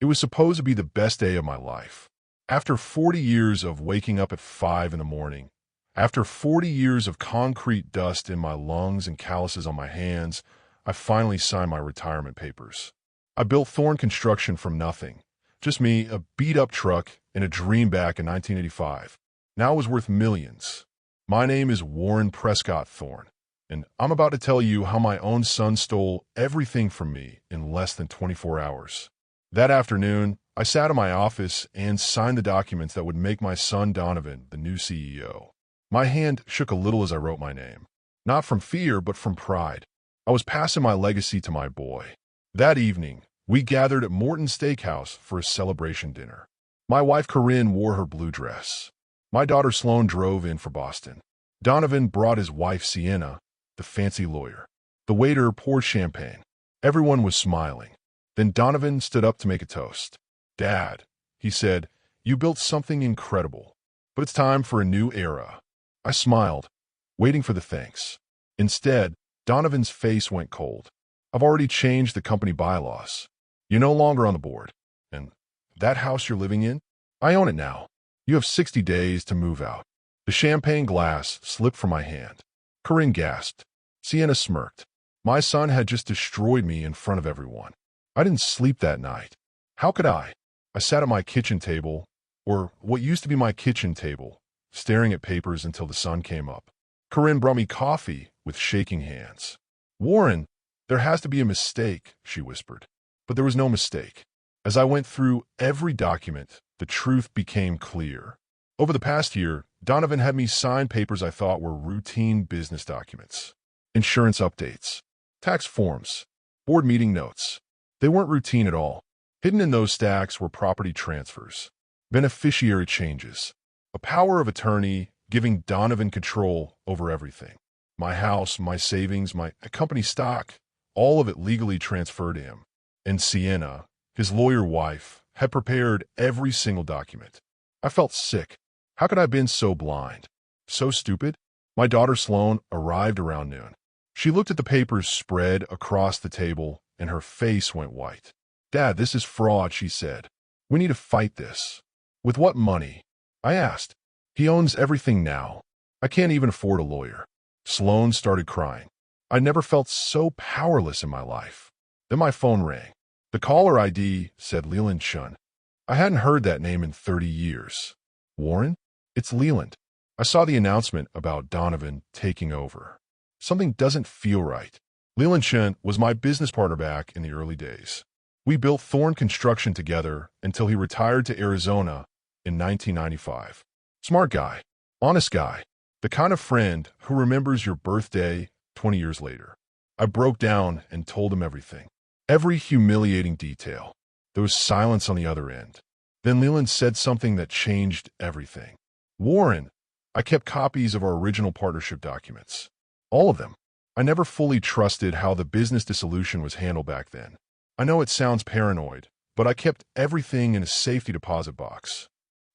It was supposed to be the best day of my life. After 40 years of waking up at 5 in the morning, after 40 years of concrete dust in my lungs and calluses on my hands, I finally signed my retirement papers. I built Thorne Construction from nothing. Just me, a beat-up truck, and a dream back in 1985. Now it was worth millions. My name is Warren Prescott Thorne, and I'm about to tell you how my own son stole everything from me in less than 24 hours. That afternoon, I sat in my office and signed the documents that would make my son Donovan the new CEO. My hand shook a little as I wrote my name. Not from fear, but from pride. I was passing my legacy to my boy. That evening, we gathered at Morton's Steakhouse for a celebration dinner. My wife Corinne wore her blue dress. My daughter Sloane drove in for Boston. Donovan brought his wife Sienna, the fancy lawyer. The waiter poured champagne. Everyone was smiling. Then Donovan stood up to make a toast. "Dad," he said, "you built something incredible, but it's time for a new era." I smiled, waiting for the thanks. Instead, Donovan's face went cold. "I've already changed the company bylaws. You're no longer on the board. And that house you're living in? I own it now. You have 60 days to move out." The champagne glass slipped from my hand. Corinne gasped. Sienna smirked. My son had just destroyed me in front of everyone. I didn't sleep that night. How could I? I sat at my kitchen table, or what used to be my kitchen table, staring at papers until the sun came up. Corinne brought me coffee with shaking hands. "Warren, there has to be a mistake," she whispered. But there was no mistake. As I went through every document, the truth became clear. Over the past year, Donovan had me sign papers I thought were routine business documents. Insurance updates, tax forms, board meeting notes. They weren't routine at all. Hidden in those stacks were property transfers, beneficiary changes, a power of attorney giving Donovan control over everything. My house, my savings, my company stock, all of it legally transferred to him. And Sienna, his lawyer wife, had prepared every single document. I felt sick. How could I have been so blind? So stupid? My daughter Sloane arrived around noon. She looked at the papers spread across the table, and her face went white. "Dad, this is fraud," she said. "We need to fight this." "With what money?" I asked. "He owns everything now. I can't even afford a lawyer." Sloane started crying. I never felt so powerless in my life. Then my phone rang. The caller ID said Leland Chun. I hadn't heard that name in 30 years. "Warren? It's Leland." I saw the announcement about Donovan taking over. Something doesn't feel right. Leland Chun was my business partner back in the early days. We built Thorne Construction together until he retired to Arizona in 1995. Smart guy, honest guy, the kind of friend who remembers your birthday 20 years later. I broke down and told him everything. Every humiliating detail. There was silence on the other end. Then Leland said something that changed everything. "Warren, I kept copies of our original partnership documents. All of them. I never fully trusted how the business dissolution was handled back then. I know it sounds paranoid, but I kept everything in a safety deposit box."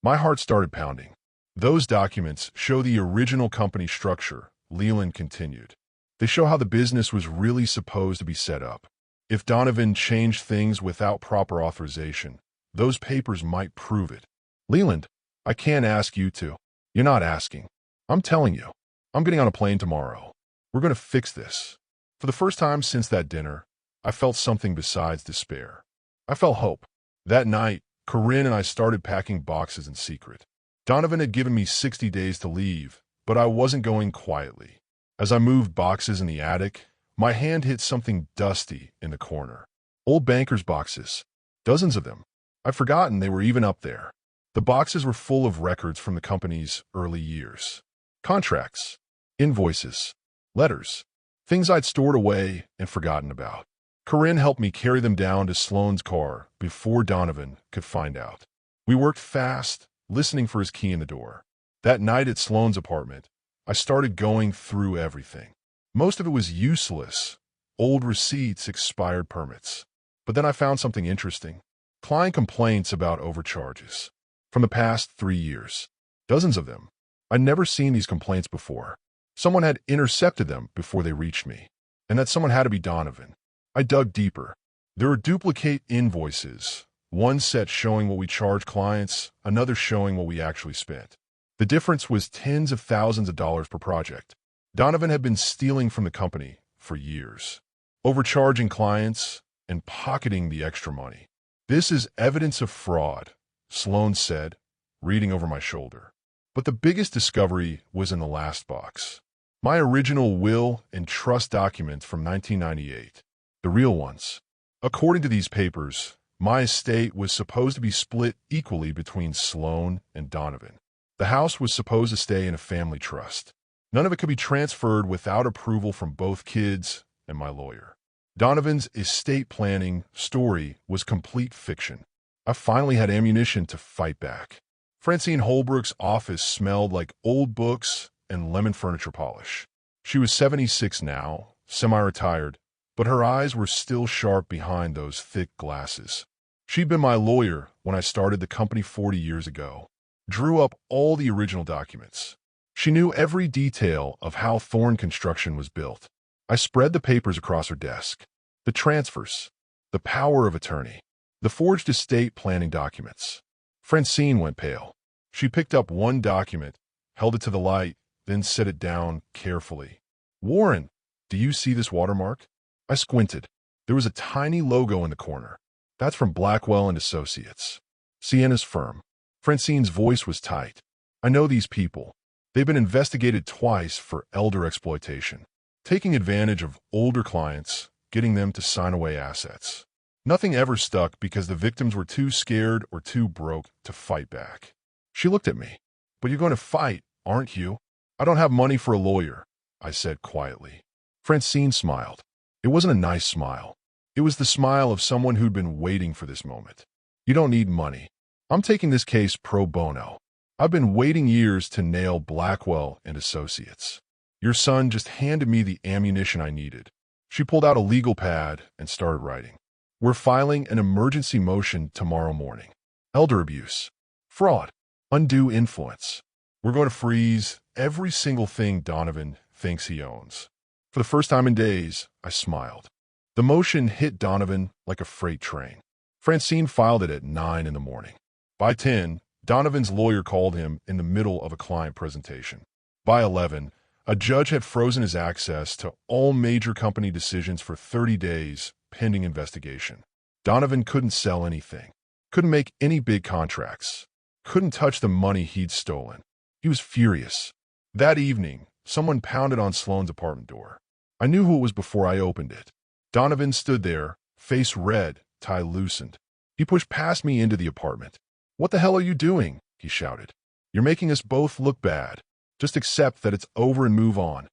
My heart started pounding. "Those documents show the original company structure," Leland continued. "They show how the business was really supposed to be set up. If Donovan changed things without proper authorization, those papers might prove it." "Leland, I can't ask you to." "You're not asking. I'm telling you. I'm getting on a plane tomorrow. We're going to fix this." For the first time since that dinner, I felt something besides despair. I felt hope. That night, Corinne and I started packing boxes in secret. Donovan had given me 60 days to leave, but I wasn't going quietly. As I moved boxes in the attic, my hand hit something dusty in the corner. Old bankers' boxes. Dozens of them. I'd forgotten they were even up there. The boxes were full of records from the company's early years. Contracts, invoices, letters, things I'd stored away and forgotten about. Corinne helped me carry them down to Sloane's car before Donovan could find out. We worked fast, listening for his key in the door. That night at Sloane's apartment, I started going through everything. Most of it was useless. Old receipts, expired permits. But then I found something interesting. Client complaints about overcharges. From the past 3 years. Dozens of them. I'd never seen these complaints before. Someone had intercepted them before they reached me. And that someone had to be Donovan. I dug deeper. There were duplicate invoices, One set showing what we charge clients, another showing what we actually spent. The difference was tens of thousands of dollars per project. Donovan had been stealing from the company for years, overcharging clients and pocketing the extra money. "This is evidence of fraud," Sloan said, reading over my shoulder. But the biggest discovery was in the last box. My original will and trust documents from 1998. The real ones. According to these papers, my estate was supposed to be split equally between Sloan and Donovan. The house was supposed to stay in a family trust. None of it could be transferred without approval from both kids and my lawyer. Donovan's estate planning story was complete fiction. I finally had ammunition to fight back. Francine Holbrook's office smelled like old books and lemon furniture polish. She was 76 now, semi-retired, but her eyes were still sharp behind those thick glasses. She'd been my lawyer when I started the company 40 years ago. Drew up all the original documents. She knew every detail of how Thorne Construction was built. I spread the papers across her desk. The transfers, the power of attorney, the forged estate planning documents. Francine went pale. She picked up one document, held it to the light, then set it down carefully. "Warren, do you see this watermark?" I squinted. There was a tiny logo in the corner. "That's from Blackwell and Associates, Sienna's firm." Francine's voice was tight. "I know these people. They've been investigated twice for elder exploitation, taking advantage of older clients, getting them to sign away assets. Nothing ever stuck because the victims were too scared or too broke to fight back." She looked at me. "But you're going to fight, aren't you?" "I don't have money for a lawyer," I said quietly. Francine smiled. It wasn't a nice smile. It was the smile of someone who'd been waiting for this moment. "You don't need money. I'm taking this case pro bono. I've been waiting years to nail Blackwell and Associates. Your son just handed me the ammunition I needed." She pulled out a legal pad and started writing. "We're filing an emergency motion tomorrow morning. Elder abuse, fraud, undue influence. We're going to freeze every single thing Donovan thinks he owns." For the first time in days, I smiled. The motion hit Donovan like a freight train. Francine filed it at 9 in the morning. By 10, Donovan's lawyer called him in the middle of a client presentation. By 11, a judge had frozen his access to all major company decisions for 30 days, pending investigation. Donovan couldn't sell anything, couldn't make any big contracts, couldn't touch the money he'd stolen. He was furious. That evening, someone pounded on Sloan's apartment door. I knew who it was before I opened it. Donovan stood there, face red, tie loosened. He pushed past me into the apartment. "What the hell are you doing?" he shouted. "You're making us both look bad. Just accept that it's over and move on."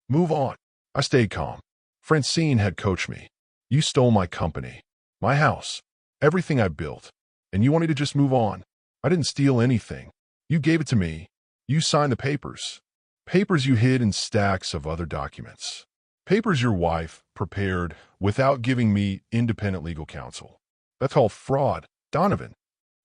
"Move on." I stayed calm. Francine had coached me. "You stole my company, my house, everything I built, and you want me to just move on?" "I didn't steal anything. You gave it to me. You signed the papers. Papers you hid in stacks of other documents. Papers your wife prepared without giving me independent legal counsel. That's all fraud, Donovan."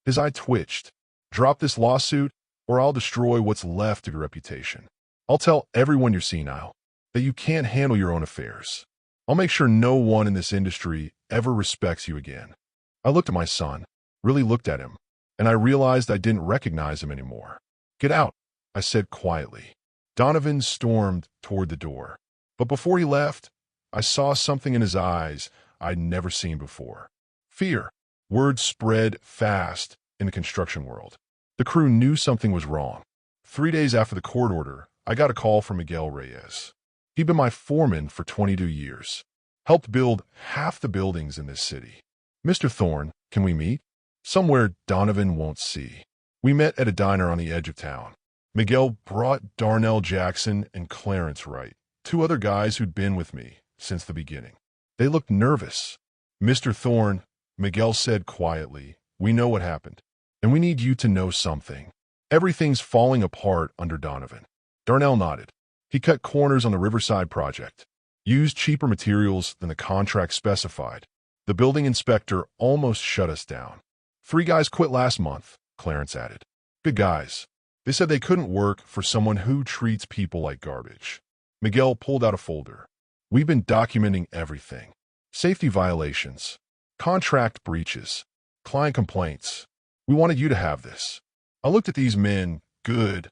His eye twitched. "Drop this lawsuit, or I'll destroy what's left of your reputation. I'll tell everyone you're senile, that you can't handle your own affairs. I'll make sure no one in this industry ever respects you again." I looked at my son, really looked at him, and I realized I didn't recognize him anymore. "Get out," I said quietly. Donovan stormed toward the door. But before he left, I saw something in his eyes I'd never seen before. Fear. Word spread fast in the construction world. The crew knew something was wrong. 3 days after the court order, I got a call from Miguel Reyes. He'd been my foreman for 22 years. Helped build half the buildings in this city. "Mr. Thorne, can we meet?" "Somewhere Donovan won't see." We met at a diner on the edge of town. Miguel brought Darnell Jackson and Clarence Wright, 2 other guys who'd been with me since the beginning. They looked nervous. "Mr. Thorne," Miguel said quietly, "we know what happened, and we need you to know something. Everything's falling apart under Donovan." Darnell nodded. "He cut corners on the Riverside project, used cheaper materials than the contract specified. The building inspector almost shut us down. 3 guys quit last month," Clarence added. "Good guys. They said they couldn't work for someone who treats people like garbage." Miguel pulled out a folder. "We've been documenting everything. Safety violations, contract breaches, Client complaints. We wanted you to have this. I looked at these men, good,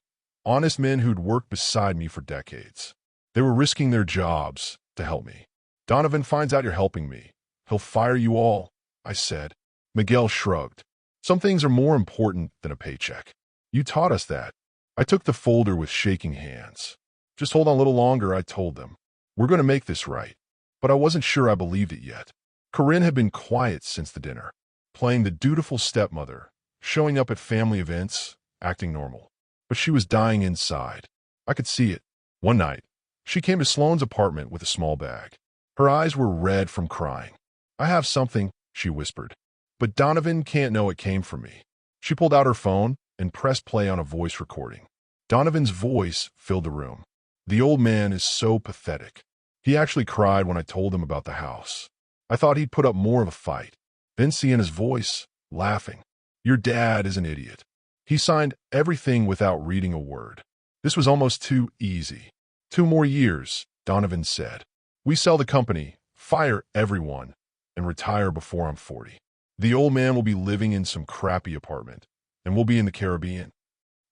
honest men who'd worked beside me for decades. They were risking their jobs to help me. Donovan finds out you're helping me. He'll fire you all, I said. Miguel shrugged. Some things are more important than a paycheck. You taught us that. I took the folder with shaking hands. Just hold on a little longer, I told them. We're going to make this right. But I wasn't sure I believed it yet. Corinne had been quiet since the dinner, playing the dutiful stepmother, showing up at family events, acting normal. But she was dying inside. I could see it. One night, she came to Sloane's apartment with a small bag. Her eyes were red from crying. I have something, she whispered. But Donovan can't know it came from me. She pulled out her phone and pressed play on a voice recording. Donovan's voice filled the room. The old man is so pathetic. He actually cried when I told him about the house. I thought he'd put up more of a fight. Then seeing his voice, laughing. Your dad is an idiot. He signed everything without reading a word. This was almost too easy. 2 more years, Donovan said. We sell the company, fire everyone, and retire before I'm 40. The old man will be living in some crappy apartment, and we'll be in the Caribbean.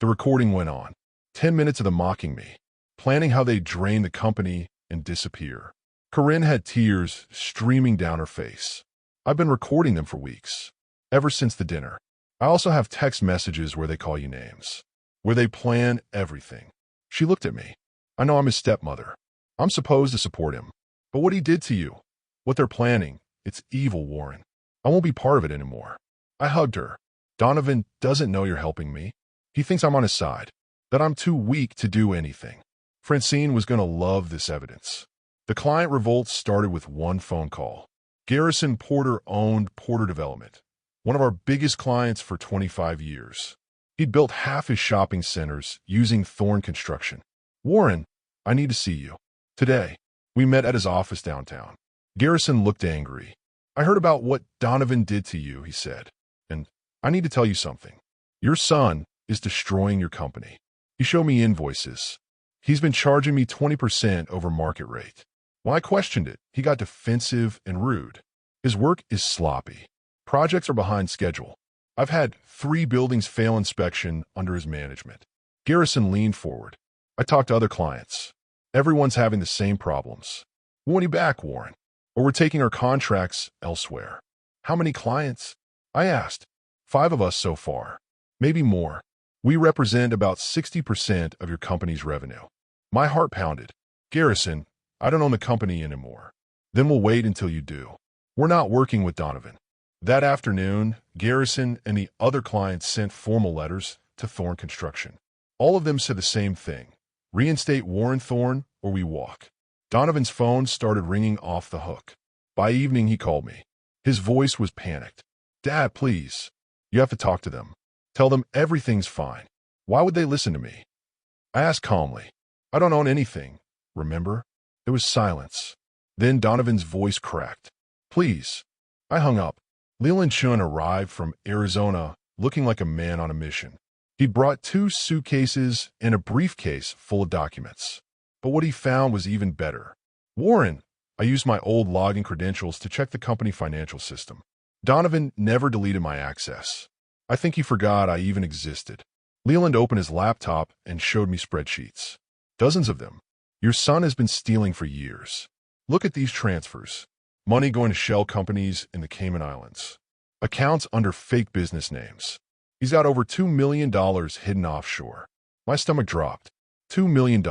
The recording went on. 10 minutes of them mocking me, planning how they'd drain the company and disappear. Corinne had tears streaming down her face. I've been recording them for weeks, ever since the dinner. I also have text messages where they call you names, where they plan everything. She looked at me. I know I'm his stepmother. I'm supposed to support him. But what he did to you, what they're planning, it's evil, Warren. I won't be part of it anymore. I hugged her. Donovan doesn't know you're helping me. He thinks I'm on his side, that I'm too weak to do anything. Francine was going to love this evidence. The client revolt started with one phone call. Garrison Porter owned Porter Development, one of our biggest clients for 25 years. He'd built half his shopping centers using Thorne Construction. Warren, I need to see you. Today. We met at his office downtown. Garrison looked angry. I heard about what Donovan did to you, he said. And I need to tell you something. Your son is destroying your company. He showed me invoices. He's been charging me 20% over market rate. When I questioned it, he got defensive and rude. His work is sloppy. Projects are behind schedule. I've had 3 buildings fail inspection under his management. Garrison leaned forward. I talked to other clients. Everyone's having the same problems. We want you back, Warren, or we're taking our contracts elsewhere. How many clients? I asked. 5 of us so far. Maybe more. We represent about 60% of your company's revenue. My heart pounded. Garrison, I don't own the company anymore. Then we'll wait until you do. We're not working with Donovan. That afternoon, Garrison and the other clients sent formal letters to Thorne Construction. All of them said the same thing. Reinstate Warren Thorne or we walk. Donovan's phone started ringing off the hook. By evening, he called me. His voice was panicked. Dad, please. You have to talk to them. Tell them everything's fine. Why would they listen to me? I asked calmly. I don't own anything, remember? There was silence. Then Donovan's voice cracked. Please. I hung up. Leland Chun arrived from Arizona looking like a man on a mission. He'd brought 2 suitcases and a briefcase full of documents. But what he found was even better. Warren, I used my old login credentials to check the company financial system. Donovan never deleted my access. I think he forgot I even existed. Leland opened his laptop and showed me spreadsheets. Dozens of them. Your son has been stealing for years. Look at these transfers. Money going to shell companies in the Cayman Islands. Accounts under fake business names. He's got over $2 million hidden offshore. My stomach dropped. $2 million.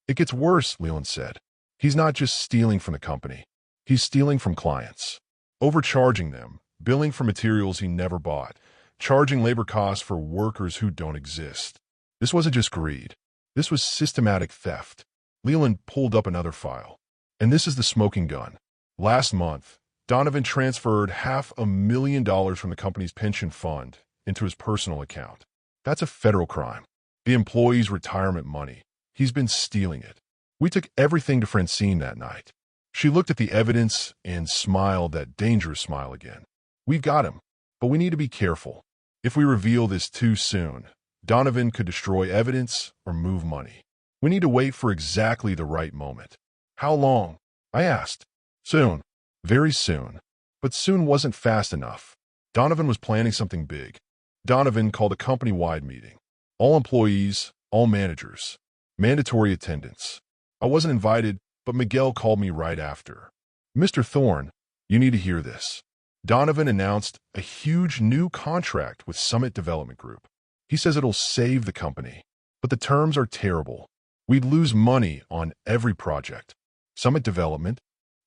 It gets worse, Leland said. He's not just stealing from the company. He's stealing from clients. Overcharging them, billing for materials he never bought, charging labor costs for workers who don't exist. This wasn't just greed. This was systematic theft. Leland pulled up another file. And this is the smoking gun. Last month, Donovan transferred $500,000 from the company's pension fund into his personal account. That's a federal crime. The employee's retirement money. He's been stealing it. We took everything to Francine that night. She looked at the evidence and smiled that dangerous smile again. We've got him, but we need to be careful. If we reveal this too soon, Donovan could destroy evidence or move money. We need to wait for exactly the right moment. How long? I asked. Soon. Very soon. But soon wasn't fast enough. Donovan was planning something big. Donovan called a company-wide meeting. All employees, all managers. Mandatory attendance. I wasn't invited, but Miguel called me right after. "Mr. Thorne, you need to hear this." Donovan announced a huge new contract with Summit Development Group. He says it'll save the company, but the terms are terrible. We'd lose money on every project. Summit Development?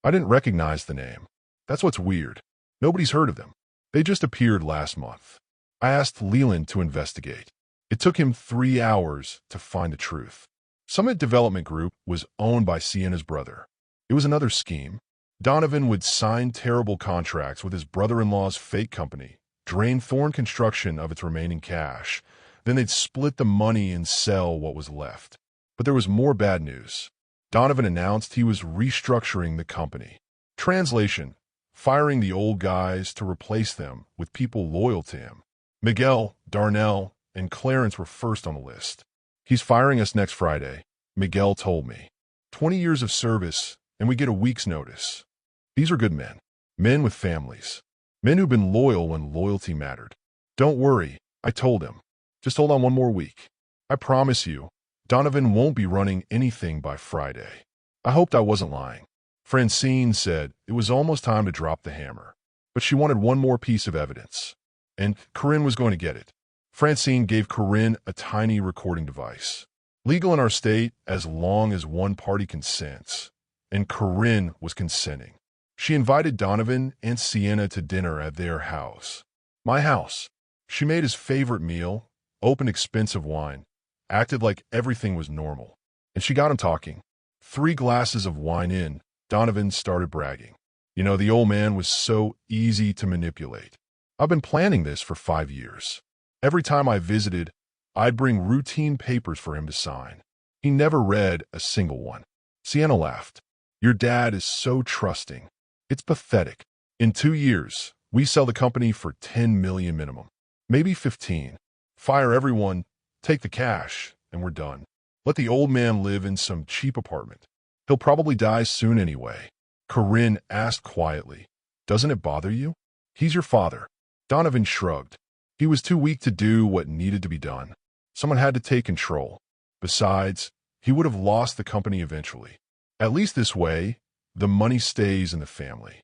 I didn't recognize the name. That's what's weird. Nobody's heard of them. They just appeared last month. I asked Leland to investigate. It took him 3 hours to find the truth. Summit Development Group was owned by Sienna's brother. It was another scheme. Donovan would sign terrible contracts with his brother-in-law's fake company, drain Thorne Construction of its remaining cash. Then they'd split the money and sell what was left. But there was more bad news. Donovan announced he was restructuring the company. Translation: firing the old guys to replace them with people loyal to him. Miguel, Darnell, and Clarence were first on the list. "He's firing us next Friday," Miguel told me. 20 years of service, and we get a week's notice. These are good men. Men with families. Men who've been loyal when loyalty mattered. "Don't worry," I told him. "Just hold on one more week. I promise you, Donovan won't be running anything by Friday." I hoped I wasn't lying. Francine said it was almost time to drop the hammer, but she wanted one more piece of evidence, and Corinne was going to get it. Francine gave Corinne a tiny recording device. Legal in our state as long as one party consents, and Corinne was consenting. She invited Donovan and Sienna to dinner at their house. My house. She made his favorite meal, opened expensive wine, acted like everything was normal. And she got him talking. 3 glasses of wine in, Donovan started bragging. "You know, the old man was so easy to manipulate. I've been planning this for 5 years. Every time I visited, I'd bring routine papers for him to sign. He never read a single one." Sienna laughed. "Your dad is so trusting. It's pathetic. In 2 years, we sell the company for 10 million minimum. Maybe 15. Fire everyone, take the cash, and we're done. Let the old man live in some cheap apartment. He'll probably die soon anyway." Corinne asked quietly, "Doesn't it bother you? He's your father." Donovan shrugged. He was too weak to do what needed to be done. Someone had to take control. Besides, he would have lost the company eventually. At least this way, the money stays in the family.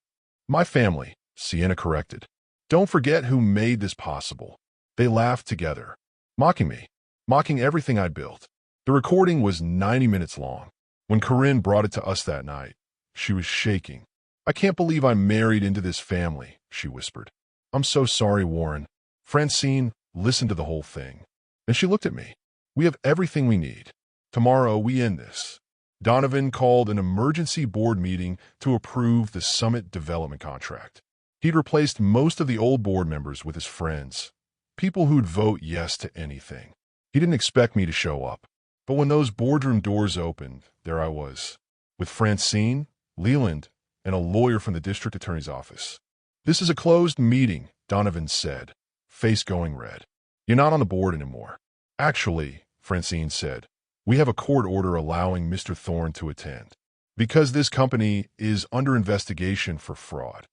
"My family," Sienna corrected. "Don't forget who made this possible." They laughed together, mocking me, mocking everything I built. The recording was 90 minutes long. When Corinne brought it to us that night, she was shaking. "I can't believe I'm married into this family," she whispered. "I'm so sorry, Warren." Francine listened to the whole thing. Then she looked at me. "We have everything we need. Tomorrow we end this." Donovan called an emergency board meeting to approve the Summit Development contract. He'd replaced most of the old board members with his friends, people who'd vote yes to anything. He didn't expect me to show up. But when those boardroom doors opened, there I was, with Francine, Leland, and a lawyer from the district attorney's office. "This is a closed meeting," Donovan said, face going red. "You're not on the board anymore." "Actually," Francine said, "we have a court order allowing Mr. Thorne to attend, because this company is under investigation for fraud."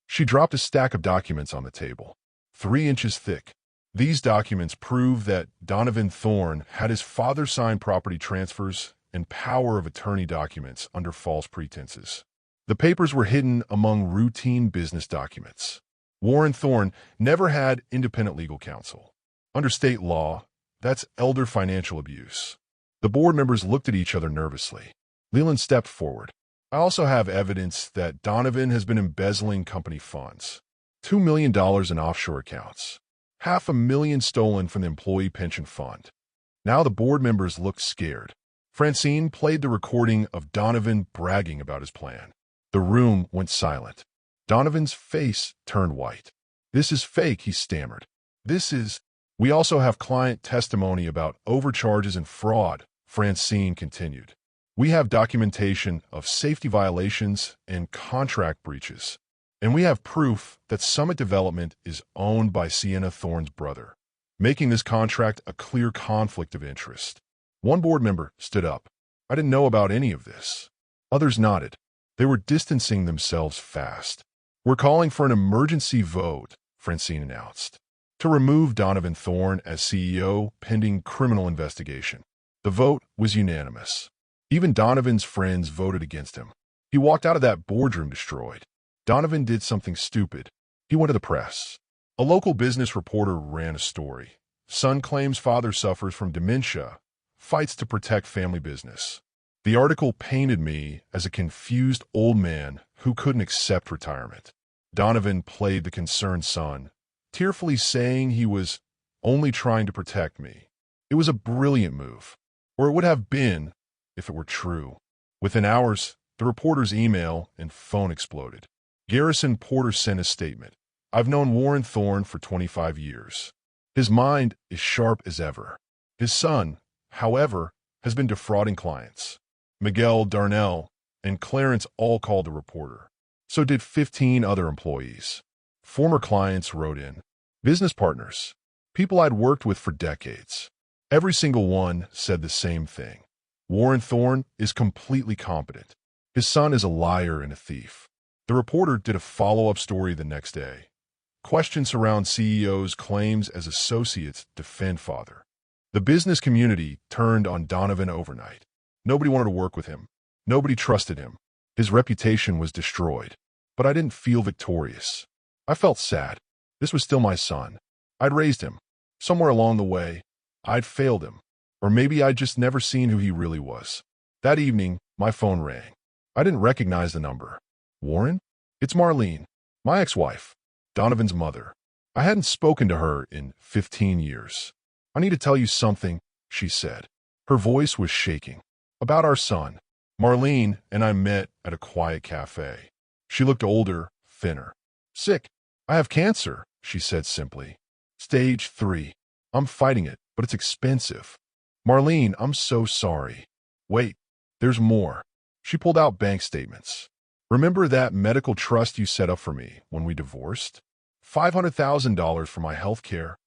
She dropped a stack of documents on the table, 3 inches thick. These documents prove that Donovan Thorne had his father sign property transfers and power of attorney documents under false pretenses. The papers were hidden among routine business documents. Warren Thorne never had independent legal counsel. Under state law, that's elder financial abuse. The board members looked at each other nervously. Leland stepped forward. "I also have evidence that Donovan has been embezzling company funds. $2 million in offshore accounts. $500,000 stolen from the employee pension fund." Now the board members looked scared. Francine played the recording of Donovan bragging about his plan. The room went silent. Donovan's face turned white. "This is fake," he stammered. "This is—" "We also have client testimony about overcharges and fraud," Francine continued. "We have documentation of safety violations and contract breaches. And we have proof that Summit Development is owned by Sienna Thorne's brother, making this contract a clear conflict of interest." One board member stood up. "I didn't know about any of this." Others nodded. They were distancing themselves fast. "We're calling for an emergency vote," Francine announced. To remove Donovan Thorne as CEO pending criminal investigation. The vote was unanimous. Even Donovan's friends voted against him. He walked out of that boardroom destroyed. Donovan did something stupid. He went to the press. A local business reporter ran a story. Son claims father suffers from dementia, fights to protect family business. The article painted me as a confused old man who couldn't accept retirement. Donovan played the concerned son, tearfully saying he was only trying to protect me. It was a brilliant move, or it would have been if it were true. Within hours, the reporter's email and phone exploded. Garrison Porter sent a statement. I've known Warren Thorne for 25 years. His mind is sharp as ever. His son, however, has been defrauding clients. Miguel, Darnell, and Clarence all called the reporter. So did 15 other employees. Former clients wrote in. Business partners. People I'd worked with for decades. Every single one said the same thing. Warren Thorne is completely competent. His son is a liar and a thief. The reporter did a follow-up story the next day. Questions surround CEO's claims as associates defend father. The business community turned on Donovan overnight. Nobody wanted to work with him. Nobody trusted him. His reputation was destroyed. But I didn't feel victorious. I felt sad. This was still my son. I'd raised him. Somewhere along the way, I'd failed him. Or maybe I'd just never seen who he really was. That evening, my phone rang. I didn't recognize the number. Warren? It's Marlene, my ex-wife, Donovan's mother. I hadn't spoken to her in 15 years. I need to tell you something, she said. Her voice was shaking. About our son. Marlene and I met at a quiet cafe. She looked older, thinner. Sick. I have cancer, she said simply. Stage 3. I'm fighting it, but it's expensive. Marlene, I'm so sorry. Wait, there's more. She pulled out bank statements. Remember that medical trust you set up for me when we divorced? $500,000 for my health care?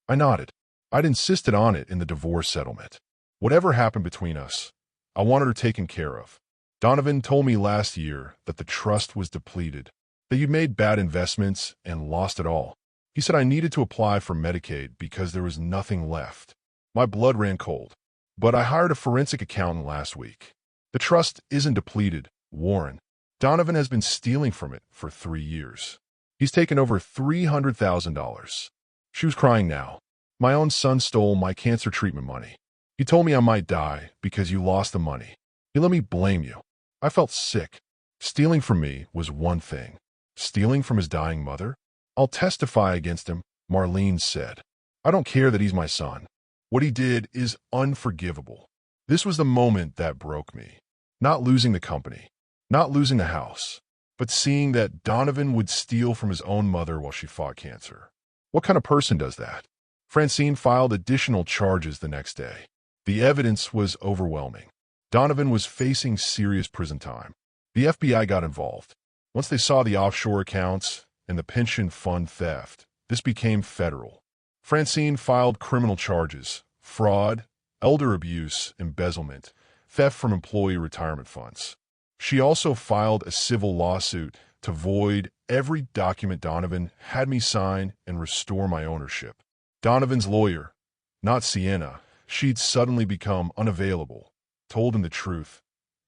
I nodded. I'd insisted on it in the divorce settlement. Whatever happened between us, I wanted her taken care of. Donovan told me last year that the trust was depleted, that you'd made bad investments and lost it all. He said I needed to apply for Medicaid because there was nothing left. My blood ran cold. But I hired a forensic accountant last week. The trust isn't depleted, Warren. Donovan has been stealing from it for 3 years. He's taken over $300,000. She was crying now. My own son stole my cancer treatment money. He told me I might die because you lost the money. He let me blame you. I felt sick. Stealing from me was one thing. Stealing from his dying mother? I'll testify against him, Marlene said. I don't care that he's my son. What he did is unforgivable. This was the moment that broke me. Not losing the company. Not losing the house, but seeing that Donovan would steal from his own mother while she fought cancer. What kind of person does that? Francine filed additional charges the next day. The evidence was overwhelming. Donovan was facing serious prison time. The FBI got involved. Once they saw the offshore accounts and the pension fund theft, this became federal. Francine filed criminal charges, fraud, elder abuse, embezzlement, theft from employee retirement funds. She also filed a civil lawsuit to void every document Donovan had me sign and restore my ownership. Donovan's lawyer, not Sienna, she'd suddenly become unavailable, told him the truth.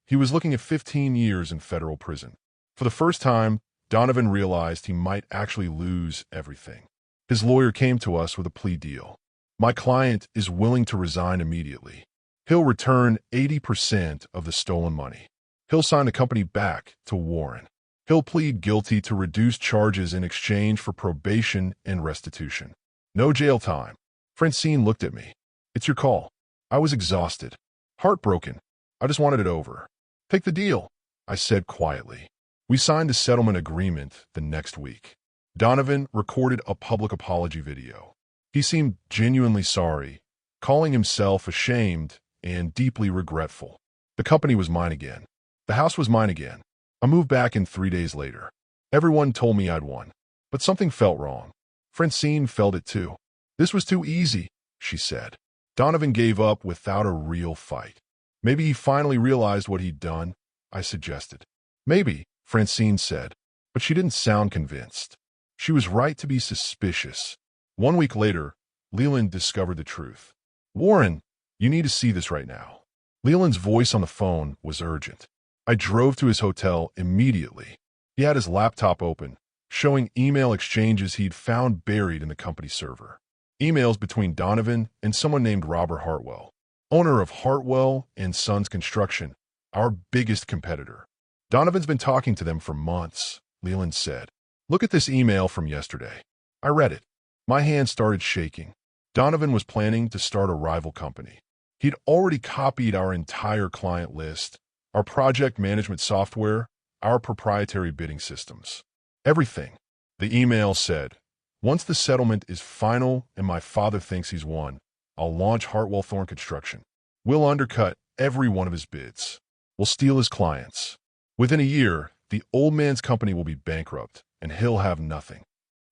He was looking at 15 years in federal prison. For the first time, Donovan realized he might actually lose everything. His lawyer came to us with a plea deal. My client is willing to resign immediately. He'll return 80% of the stolen money. He'll sign the company back to Warren. He'll plead guilty to reduced charges in exchange for probation and restitution. No jail time. Francine looked at me. It's your call. I was exhausted. Heartbroken. I just wanted it over. Take the deal, I said quietly. We signed the settlement agreement the next week. Donovan recorded a public apology video. He seemed genuinely sorry, calling himself ashamed and deeply regretful. The company was mine again. The house was mine again. I moved back in 3 days later. Everyone told me I'd won, but something felt wrong. Francine felt it too. This was too easy, she said. Donovan gave up without a real fight. Maybe he finally realized what he'd done, I suggested. Maybe, Francine said, but she didn't sound convinced. She was right to be suspicious. 1 week later, Leland discovered the truth. "Warren, you need to see this right now." Leland's voice on the phone was urgent. I drove to his hotel immediately. He had his laptop open, showing email exchanges he'd found buried in the company server. Emails between Donovan and someone named Robert Hartwell, owner of Hartwell and Sons Construction, our biggest competitor. "Donovan's been talking to them for months," Leland said. "Look at this email from yesterday." I read it. My hand started shaking. Donovan was planning to start a rival company. He'd already copied our entire client list, our project management software, our proprietary bidding systems. Everything. The email said, "Once the settlement is final and my father thinks he's won, I'll launch Hartwell Thorne Construction. We'll undercut every one of his bids. We'll steal his clients. Within a year, the old man's company will be bankrupt, and he'll have nothing."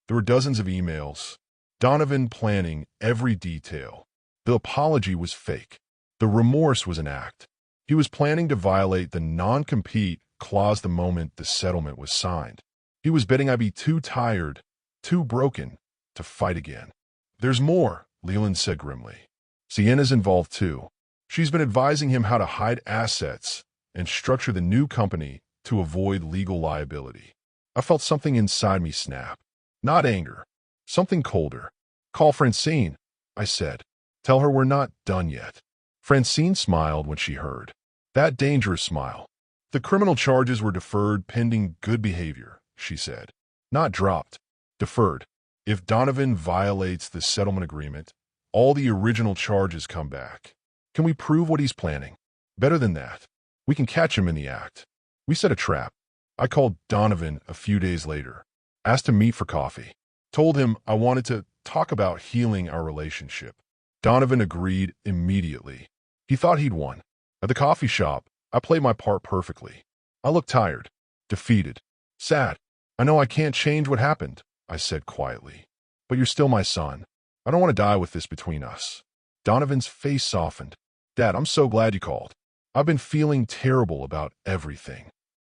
There were dozens of emails, Donovan planning every detail. The apology was fake. The remorse was an act. He was planning to violate the non-compete clause the moment the settlement was signed. He was betting I'd be too tired, too broken, to fight again. "There's more," Leland said grimly. "Sienna's involved too. She's been advising him how to hide assets and structure the new company to avoid legal liability." I felt something inside me snap. Not anger. Something colder. "Call Francine," I said. "Tell her we're not done yet." Francine smiled when she heard. That dangerous smile. "The criminal charges were deferred pending good behavior," she said. "Not dropped. Deferred. If Donovan violates the settlement agreement, all the original charges come back. Can we prove what he's planning? Better than that, we can catch him in the act." We set a trap. I called Donovan a few days later, asked to meet for coffee, told him I wanted to talk about healing our relationship. Donovan agreed immediately. He thought he'd won. At the coffee shop, I played my part perfectly. I looked tired, defeated, sad. "I know I can't change what happened," I said quietly. "But you're still my son. I don't want to die with this between us." Donovan's face softened. "Dad, I'm so glad you called. I've been feeling terrible about everything.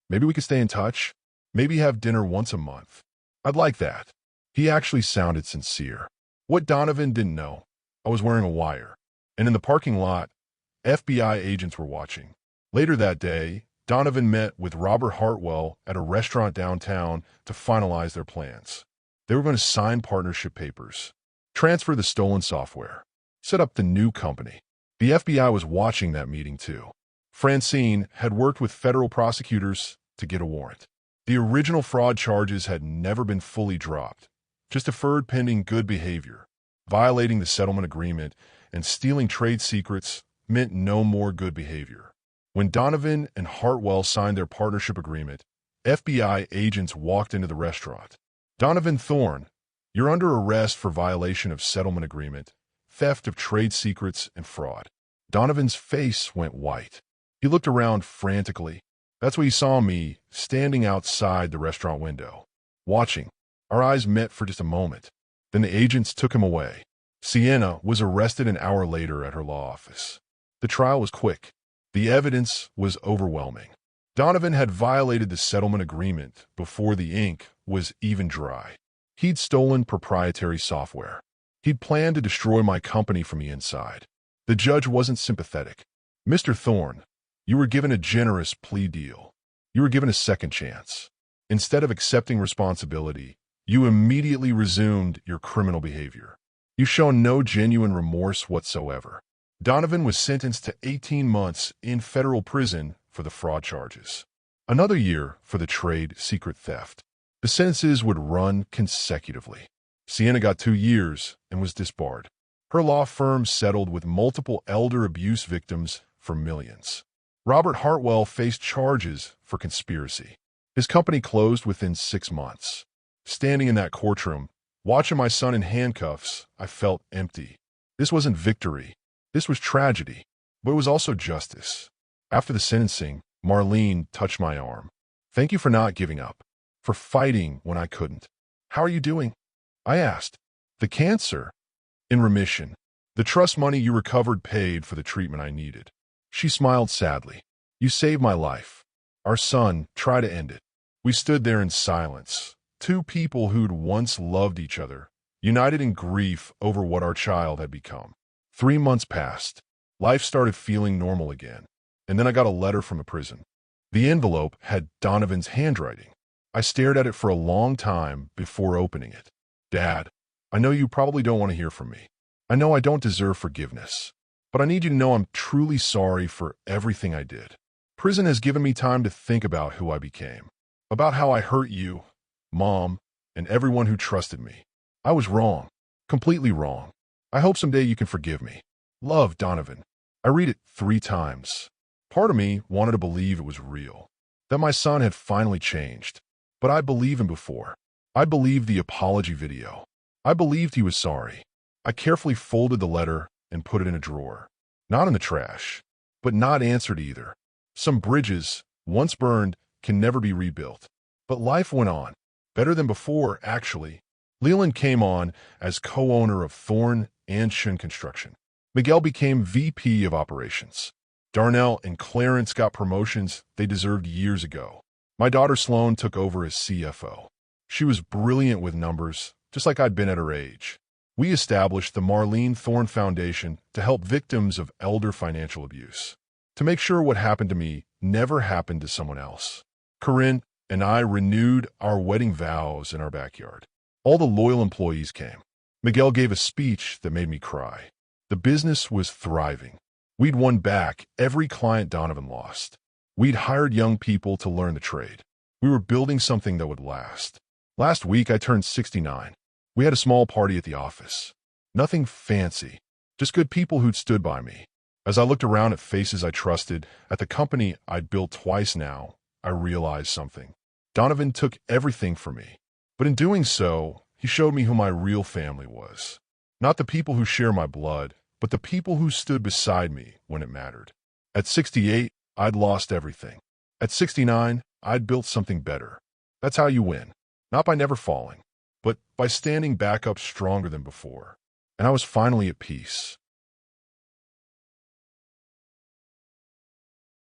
Maybe we could stay in touch? Maybe have dinner once a month. I'd like that." He actually sounded sincere. What Donovan didn't know, I was wearing a wire. And in the parking lot, FBI agents were watching. Later that day, Donovan met with Robert Hartwell at a restaurant downtown to finalize their plans. They were going to sign partnership papers, transfer the stolen software, set up the new company. The FBI was watching that meeting too. Francine had worked with federal prosecutors to get a warrant. The original fraud charges had never been fully dropped, just deferred pending good behavior. Violating the settlement agreement and stealing trade secrets meant no more good behavior. When Donovan and Hartwell signed their partnership agreement, FBI agents walked into the restaurant. "Donovan Thorne, you're under arrest for violation of settlement agreement, theft of trade secrets, and fraud." Donovan's face went white. He looked around frantically. That's when he saw me standing outside the restaurant window, watching. Our eyes met for just a moment. Then the agents took him away. Sienna was arrested an hour later at her law office. The trial was quick. The evidence was overwhelming. Donovan had violated the settlement agreement before the ink was even dry. He'd stolen proprietary software. He'd planned to destroy my company from the inside. The judge wasn't sympathetic. "Mr. Thorne, you were given a generous plea deal. You were given a second chance. Instead of accepting responsibility, you immediately resumed your criminal behavior. You've shown no genuine remorse whatsoever." Donovan was sentenced to 18 months in federal prison for the fraud charges. Another year for the trade secret theft. The sentences would run consecutively. Sienna got 2 years and was disbarred. Her law firm settled with multiple elder abuse victims for millions. Robert Hartwell faced charges for conspiracy. His company closed within 6 months. Standing in that courtroom, watching my son in handcuffs, I felt empty. This wasn't victory. This was tragedy, but it was also justice. After the sentencing, Marlene touched my arm. "Thank you for not giving up, for fighting when I couldn't." "How are you doing?" I asked. "The cancer." "In remission. The trust money you recovered paid for the treatment I needed." She smiled sadly. "You saved my life. Our son tried to end it." We stood there in silence, Two people who'd once loved each other, united in grief over what our child had become. 3 months passed. Life started feeling normal again. And then I got a letter from the prison. The envelope had Donovan's handwriting. I stared at it for a long time before opening it. Dad, I know you probably don't want to hear from me. I know I don't deserve forgiveness. But I need you to know I'm truly sorry for everything I did. Prison has given me time to think about who I became. About how I hurt you, Mom, and everyone who trusted me. I was wrong. Completely wrong. I hope someday you can forgive me. Love, Donovan. I read it 3 times. Part of me wanted to believe it was real. That my son had finally changed. But I believed him before. I believed the apology video. I believed he was sorry. I carefully folded the letter and put it in a drawer. Not in the trash, but not answered either. Some bridges, once burned, can never be rebuilt. But life went on. Better than before, actually. Leland came on as co-owner of Thorne Construction. Miguel became VP of Operations. Darnell and Clarence got promotions they deserved years ago. My daughter Sloan took over as CFO. She was brilliant with numbers, just like I'd been at her age. We established the Marlene Thorne Foundation to help victims of elder financial abuse, to make sure what happened to me never happened to someone else. Corinne and I renewed our wedding vows in our backyard. All the loyal employees came. Miguel gave a speech that made me cry. The business was thriving. We'd won back every client Donovan lost. We'd hired young people to learn the trade. We were building something that would last. Last week, I turned 69. We had a small party at the office. Nothing fancy, just good people who'd stood by me. As I looked around at faces I trusted, at the company I'd built twice now, I realized something. Donovan took everything from me. But in doing so, he showed me who my real family was. Not the people who share my blood, but the people who stood beside me when it mattered. At 68, I'd lost everything. At 69, I'd built something better. That's how you win. Not by never falling, but by standing back up stronger than before. And I was finally at peace.